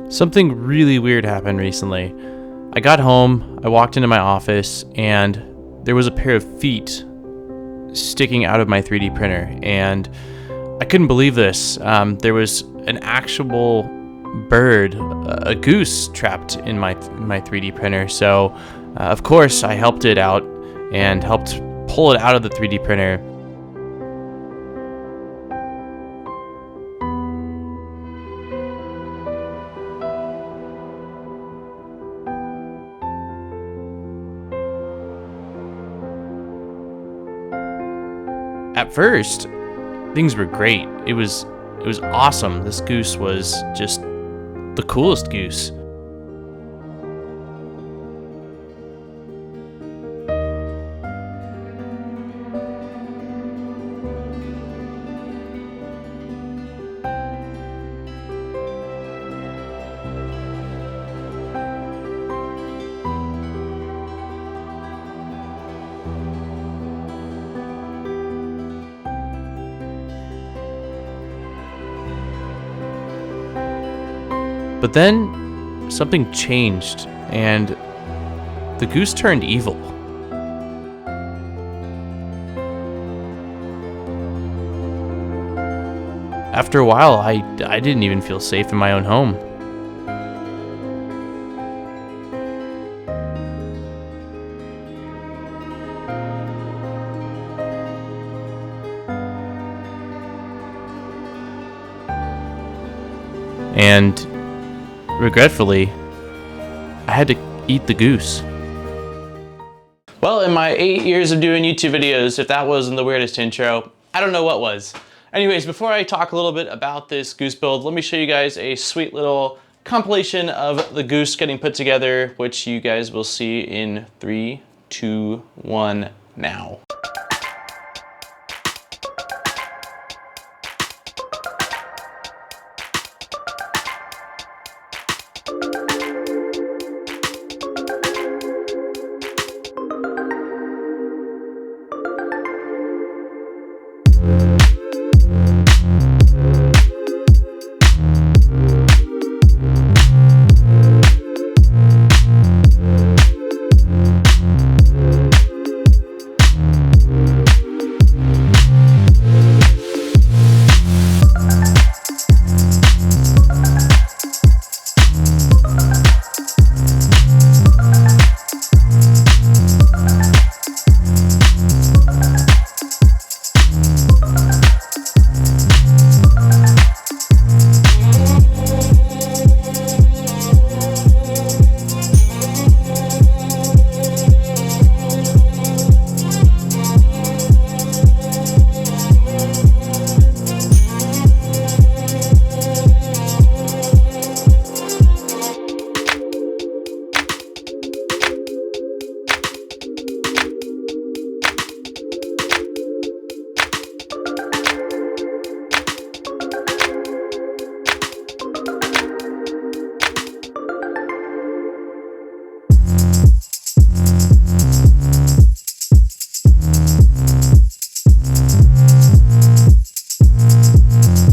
Something really weird happened recently. I got home, I walked into my office, and there was a pair of feet sticking out of my 3D printer, and I couldn't believe this. There was an actual bird, a goose, trapped in my 3D printer. So, of course, I helped it out and helped pull it out of the 3D printer. At first, things were great. It was awesome. This goose was just the coolest goose. But then something changed, and the goose turned evil. After a while, I didn't even feel safe in my own home. And regretfully, I had to eat the goose. Well, in my 8 years of doing YouTube videos, if that wasn't the weirdest intro, I don't know what was. Anyways, before I talk a little bit about this goose build, let me show you guys a sweet little compilation of the goose getting put together, which you guys will see in 3, 2, 1, now.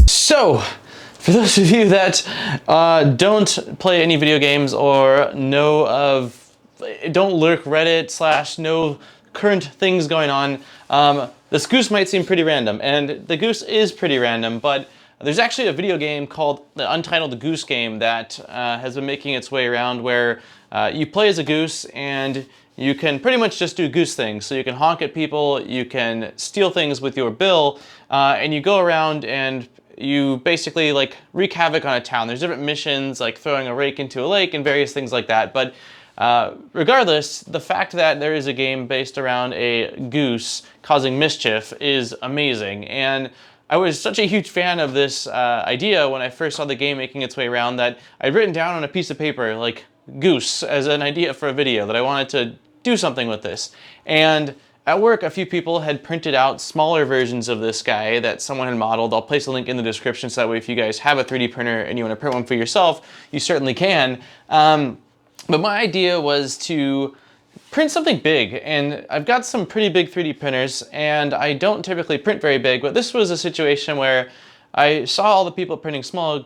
So, for those of you that don't play any video games or don't lurk Reddit / know current things going on, this goose might seem pretty random, and the goose is pretty random, but there's actually a video game called the Untitled Goose Game that has been making its way around, where you play as a goose and you can pretty much just do goose things. So you can honk at people, you can steal things with your bill, and you go around and you basically like wreak havoc on a town. There's different missions like throwing a rake into a lake and various things like that. But regardless, the fact that there is a game based around a goose causing mischief is amazing. And I was such a huge fan of this idea when I first saw the game making its way around that I'd written down on a piece of paper like goose as an idea for a video, that I wanted to do something with this. And at work, a few people had printed out smaller versions of this guy that someone had modeled. I'll place a link in the description so that way if you guys have a 3D printer and you want to print one for yourself, you certainly can. But my idea was to print something big, and I've got some pretty big 3D printers, and I don't typically print very big, but this was a situation where I saw all the people printing small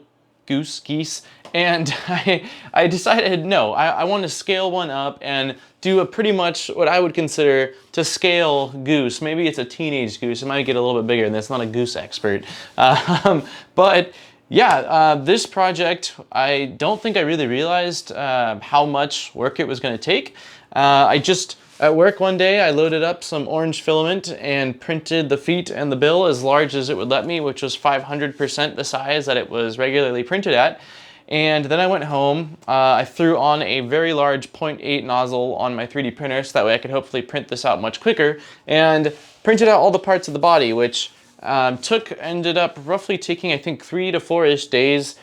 geese, and I decided no, I want to scale one up and do a pretty much what I would consider to scale goose. Maybe it's a teenage goose. It might get a little bit bigger than this. Not a goose expert, but yeah, this project, I don't think I really realized how much work it was going to take. At work one day, I loaded up some orange filament and printed the feet and the bill as large as it would let me, which was 500% the size that it was regularly printed at. And then I went home, I threw on a very large 0.8 nozzle on my 3D printer so that way I could hopefully print this out much quicker, and printed out all the parts of the body, which ended up roughly taking, I think, 3 to 4-ish days,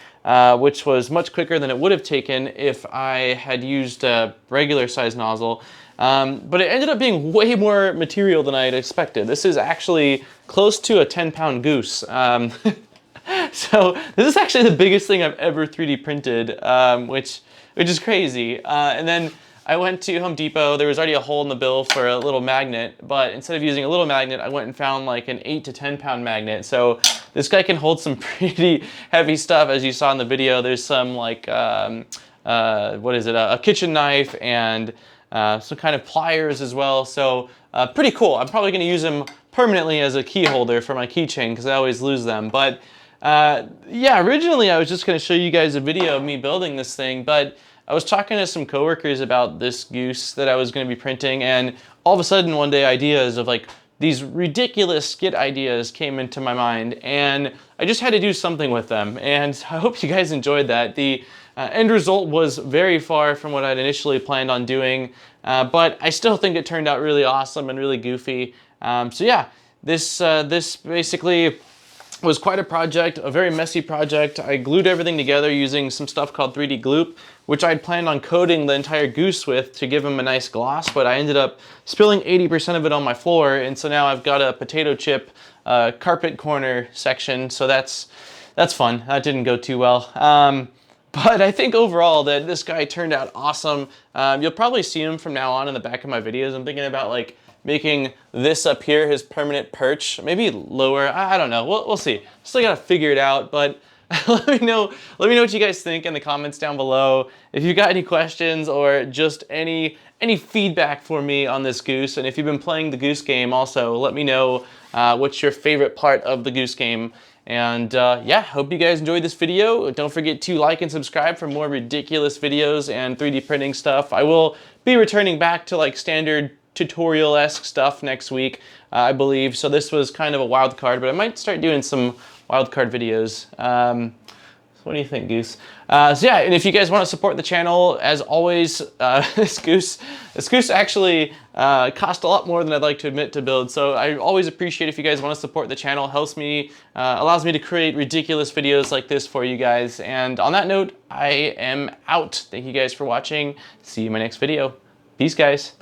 which was much quicker than it would have taken if I had used a regular size nozzle. But it ended up being way more material than I had expected. This is actually close to a 10-pound goose. So this is actually the biggest thing I've ever 3D printed, which is crazy. And then I went to Home Depot. There was already a hole in the bill for a little magnet, but instead of using a little magnet, I went and found like an 8 to 10-pound magnet. So this guy can hold some pretty heavy stuff, as you saw in the video. There's some like, what is it, a kitchen knife and some kind of pliers as well. So pretty cool. I'm probably gonna use them permanently as a key holder for my keychain because I always lose them. But yeah, originally I was just gonna show you guys a video of me building this thing, but I was talking to some coworkers about this goose that I was going to be printing, and all of a sudden one day ideas of like these ridiculous skit ideas came into my mind, and I just had to do something with them, and I hope you guys enjoyed that. The end result was very far from what I'd initially planned on doing, but I still think it turned out really awesome and really goofy. So yeah, this basically was quite a project, a very messy project. I glued everything together using some stuff called 3D glue, which I'd planned on coating the entire goose with to give him a nice gloss, but I ended up spilling 80% of it on my floor, and so now I've got a potato chip carpet corner section, so that's fun. That didn't go too well. But I think overall that this guy turned out awesome. You'll probably see him from now on in the back of my videos. I'm thinking about like making this up here his permanent perch, maybe lower. I don't know. We'll see. Still gotta figure it out. But let me know what you guys think in the comments down below. If you've got any questions or just any feedback for me on this goose, and if you've been playing the goose game, also let me know what's your favorite part of the goose game. And yeah, hope you guys enjoyed this video. Don't forget to like and subscribe for more ridiculous videos and 3D printing stuff. I will be returning back to like standard tutorial-esque stuff next week, I believe. So this was kind of a wild card, but I might start doing some wild card videos. So what do you think, Goose? So yeah, and if you guys want to support the channel, as always, this goose actually cost a lot more than I'd like to admit to build. So I always appreciate if you guys want to support the channel. Helps me, allows me to create ridiculous videos like this for you guys. And on that note, I am out. Thank you guys for watching. See you in my next video. Peace, guys.